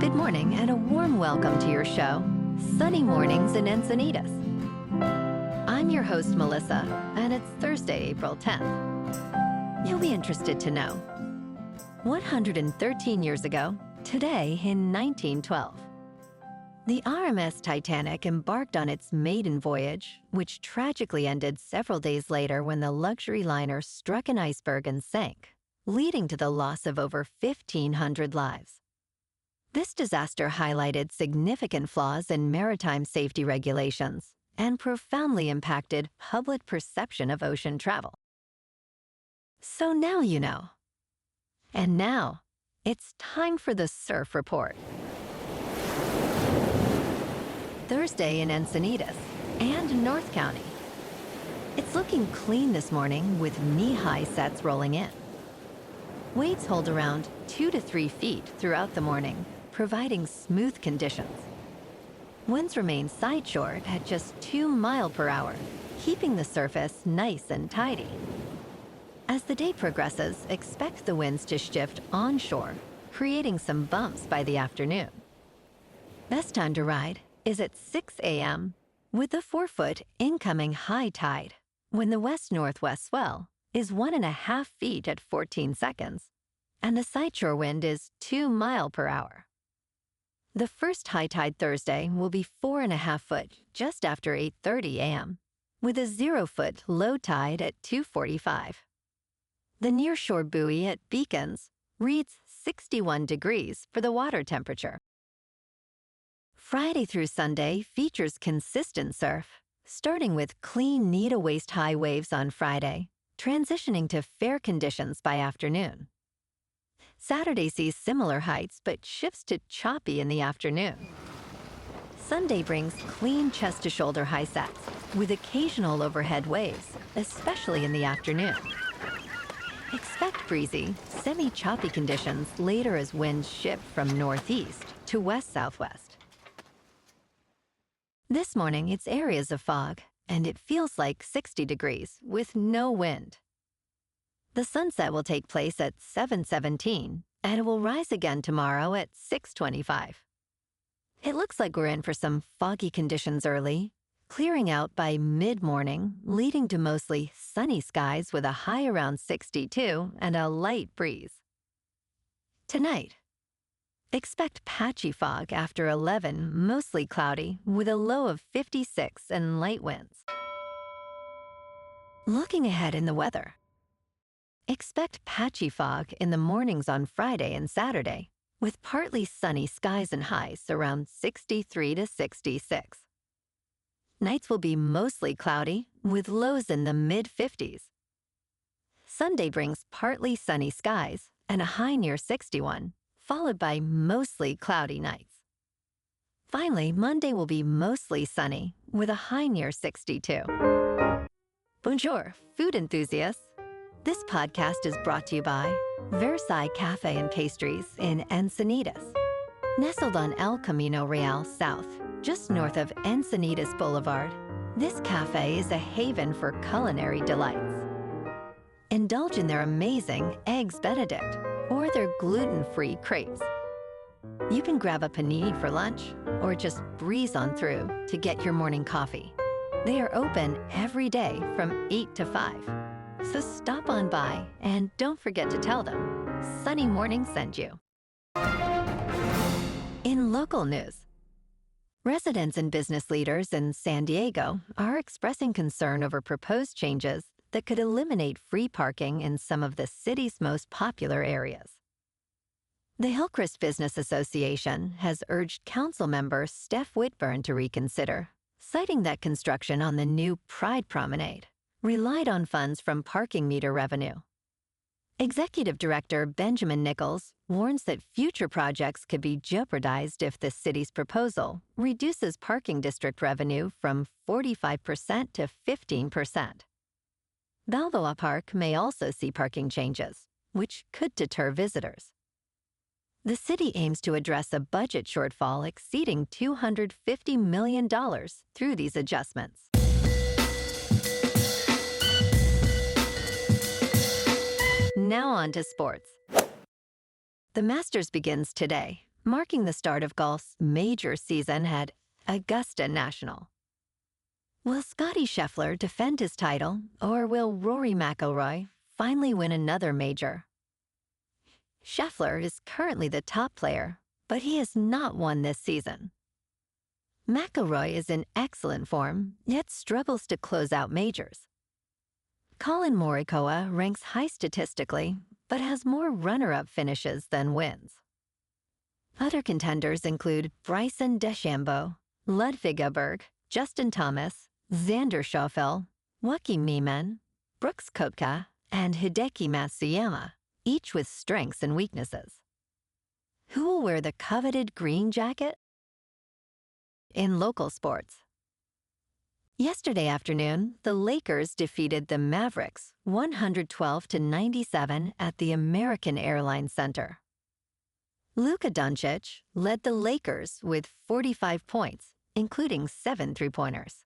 Good morning and a warm welcome to your show, Sunny Mornings in Encinitas. I'm your host, Melissa, and it's Thursday, April 10th. You'll be interested to know. 113 years ago, today in 1912, the RMS Titanic embarked on its maiden voyage, which tragically ended several days later when the luxury liner struck an iceberg and sank, leading to the loss of over 1,500 lives. This disaster highlighted significant flaws in maritime safety regulations and profoundly impacted public perception of ocean travel. So now you know. And now, it's time for the Surf Report. Thursday in Encinitas and North County. It's looking clean this morning with knee-high sets rolling in. Waves hold around 2 to 3 feet throughout the morning, providing smooth conditions. Winds remain sideshore at just 2 miles per hour, keeping the surface nice and tidy. As the day progresses, expect the winds to shift onshore, creating some bumps by the afternoon. Best time to ride is at 6 a.m. with the 4-foot incoming high tide, when the west-northwest swell is 1.5 feet at 14 seconds, and the sideshore wind is 2 miles per hour. The first high tide Thursday will be 4.5 foot just after 8:30 a.m., with a 0-foot low tide at 2:45. The nearshore buoy at Beacons reads 61 degrees for the water temperature. Friday through Sunday features consistent surf, starting with clean knee to waist-high waves on Friday, transitioning to fair conditions by afternoon. Saturday sees similar heights but shifts to choppy in the afternoon. Sunday brings clean chest-to-shoulder high sets with occasional overhead waves, especially in the afternoon. Expect breezy, semi-choppy conditions later as winds shift from northeast to west-southwest. This morning, it's areas of fog, and it feels like 60 degrees with no wind. The sunset will take place at 7:17, and it will rise again tomorrow at 6:25. It looks like we're in for some foggy conditions early, clearing out by mid-morning, leading to mostly sunny skies with a high around 62 and a light breeze. Tonight, expect patchy fog after 11, mostly cloudy, with a low of 56 and light winds. Looking ahead in the weather, expect patchy fog in the mornings on Friday and Saturday, with partly sunny skies and highs around 63 to 66. Nights will be mostly cloudy, with lows in the mid-50s. Sunday brings partly sunny skies and a high near 61, followed by mostly cloudy nights. Finally, Monday will be mostly sunny, with a high near 62. Bonjour, food enthusiasts. This podcast is brought to you by Versailles Cafe and Pastries in Encinitas. Nestled on El Camino Real South, just north of Encinitas Boulevard, this cafe is a haven for culinary delights. Indulge in their amazing Eggs Benedict or their gluten-free crepes. You can grab a panini for lunch or just breeze on through to get your morning coffee. They are open every day from 8 to 5. So stop on by and don't forget to tell them Sunny Morning sent you. In local news, residents and business leaders in San Diego are expressing concern over proposed changes that could eliminate free parking in some of the city's most popular areas. The Hillcrest Business Association has urged council member Steph Whitburn to reconsider, citing that construction on the new Pride Promenade relied on funds from parking meter revenue. Executive Director Benjamin Nichols warns that future projects could be jeopardized if the city's proposal reduces parking district revenue from 45% to 15%. Balboa Park may also see parking changes, which could deter visitors. The city aims to address a budget shortfall exceeding $250 million through these adjustments. Now on to sports. The Masters begins today, marking the start of golf's major season at Augusta National. Will Scottie Scheffler defend his title, or will Rory McIlroy finally win another major? Scheffler is currently the top player, but he has not won this season. McIlroy is in excellent form, yet struggles to close out majors. Colin Morikawa ranks high statistically, but has more runner-up finishes than wins. Other contenders include Bryson DeChambeau, Ludwig Aberg, Justin Thomas, Xander Schauffele, Joaquin Niemann, Brooks Koepka, and Hideki Matsuyama, each with strengths and weaknesses. Who will wear the coveted green jacket? In local sports. Yesterday afternoon, the Lakers defeated the Mavericks 112-97 at the American Airlines Center. Luka Doncic led the Lakers with 45 points, including 7 three-pointers.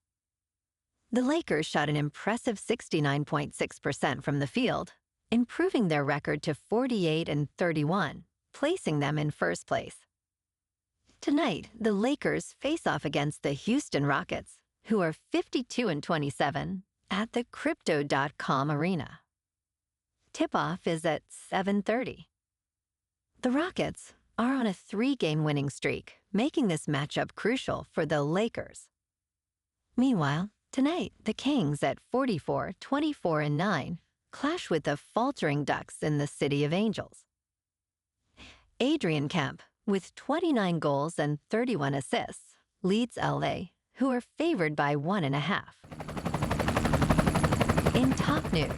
The Lakers shot an impressive 69.6% from the field, improving their record to 48-31, placing them in first place. Tonight, the Lakers face off against the Houston Rockets, who are 52-27, at the Crypto.com Arena. Tip-off is at 7:30. The Rockets are on a 3-game winning streak, making this matchup crucial for the Lakers. Meanwhile, tonight, the Kings at 44-24-9 clash with the faltering Ducks in the City of Angels. Adrian Kemp, with 29 goals and 31 assists, leads LA, who are favored by 1.5. In top news,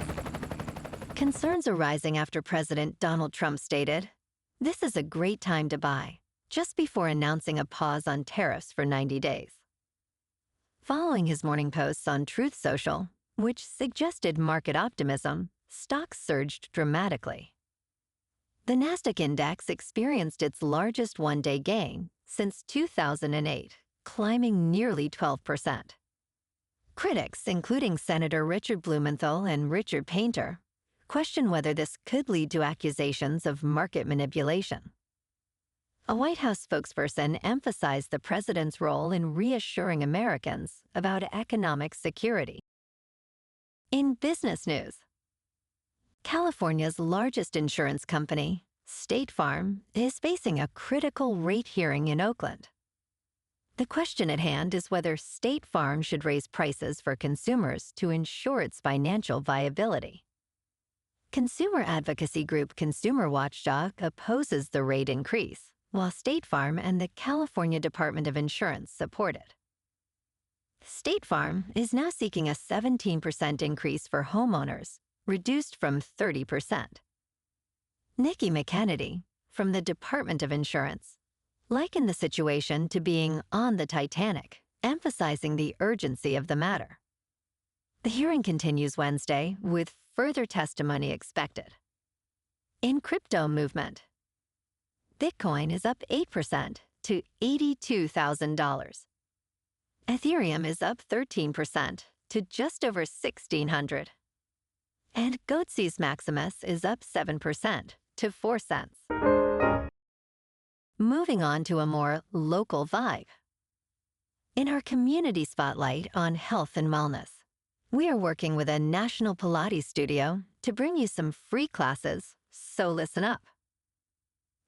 concerns arising after President Donald Trump stated, "This is a great time to buy," just before announcing a pause on tariffs for 90 days. Following his morning posts on Truth Social, which suggested market optimism, stocks surged dramatically. The Nasdaq index experienced its largest one-day gain since 2008, climbing nearly 12%. Critics, including Senator Richard Blumenthal and Richard Painter, question whether this could lead to accusations of market manipulation. A White House spokesperson emphasized the president's role in reassuring Americans about economic security. In business news, California's largest insurance company, State Farm, is facing a critical rate hearing in Oakland. The question at hand is whether State Farm should raise prices for consumers to ensure its financial viability. Consumer advocacy group Consumer Watchdog opposes the rate increase, while State Farm and the California Department of Insurance support it. State Farm is now seeking a 17% increase for homeowners, reduced from 30%. Nikki McKennedy, from the Department of Insurance, likened the situation to being on the Titanic, emphasizing the urgency of the matter. The hearing continues Wednesday, with further testimony expected. In crypto movement, Bitcoin is up 8% to $82,000. Ethereum is up 13% to just over $1,600. And Goatse's Maximus is up 7% to 4 cents. Moving on to a more local vibe. In our community spotlight on health and wellness, we are working with a national Pilates studio to bring you some free classes, so listen up.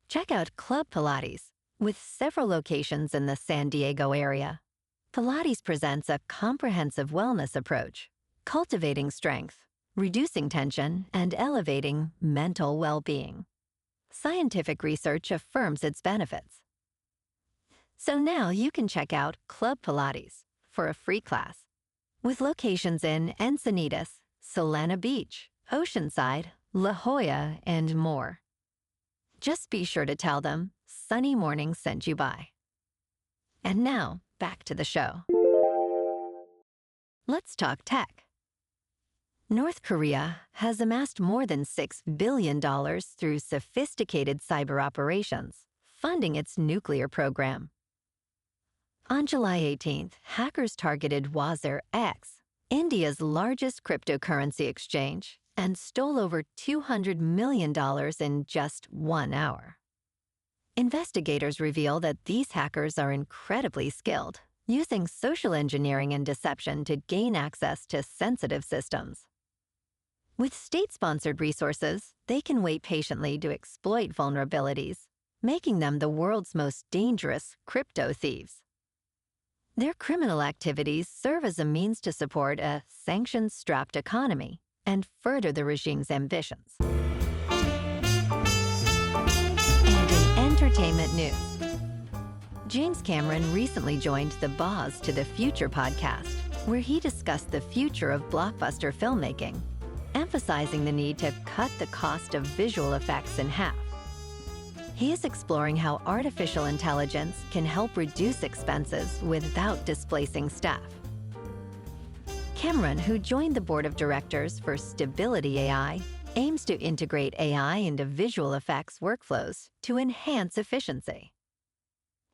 Check out Club Pilates, with several locations in the San Diego area. Pilates presents a comprehensive wellness approach, cultivating strength, reducing tension, and elevating mental well-being. Scientific research affirms its benefits. So now you can check out Club Pilates for a free class, with locations in Encinitas, Solana Beach, Oceanside, La Jolla, and more. Just be sure to tell them Sunny Morning sent you by. And now, back to the show. Let's talk tech. North Korea has amassed more than $6 billion through sophisticated cyber operations, funding its nuclear program. On July 18th, hackers targeted Wazir X, India's largest cryptocurrency exchange, and stole over $200 million in just 1 hour. Investigators reveal that these hackers are incredibly skilled, using social engineering and deception to gain access to sensitive systems. With state-sponsored resources, they can wait patiently to exploit vulnerabilities, making them the world's most dangerous crypto thieves. Their criminal activities serve as a means to support a sanctions-strapped economy and further the regime's ambitions. And in entertainment news, James Cameron recently joined the Boz to the Future podcast, where he discussed the future of blockbuster filmmaking, emphasizing the need to cut the cost of visual effects in half. He is exploring how artificial intelligence can help reduce expenses without displacing staff. Cameron, who joined the board of directors for Stability AI, aims to integrate AI into visual effects workflows to enhance efficiency.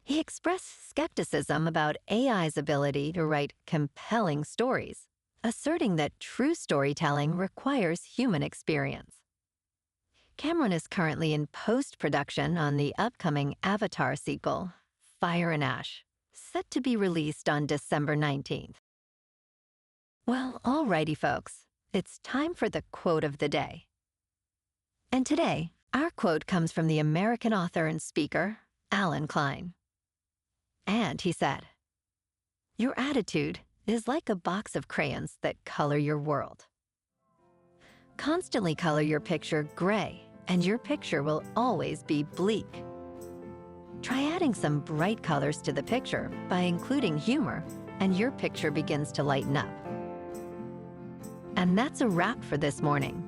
He expressed skepticism about AI's ability to write compelling stories, asserting that true storytelling requires human experience. Cameron is currently in post-production on the upcoming Avatar sequel, Fire and Ash, set to be released on December 19th. Well, alrighty folks, it's time for the quote of the day. And today, our quote comes from the American author and speaker, Alan Klein. And he said, "Your attitude is like a box of crayons that color your world. Constantly color your picture gray, and your picture will always be bleak. Try adding some bright colors to the picture by including humor, and your picture begins to lighten up." And that's a wrap for this morning.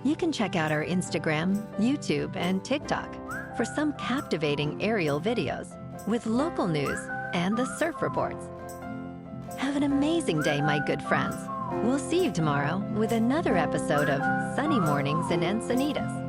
You can check out our Instagram, YouTube, and TikTok for some captivating aerial videos with local news and the surf reports. Have an amazing day, my good friends. We'll see you tomorrow with another episode of Sunny Mornings in Encinitas.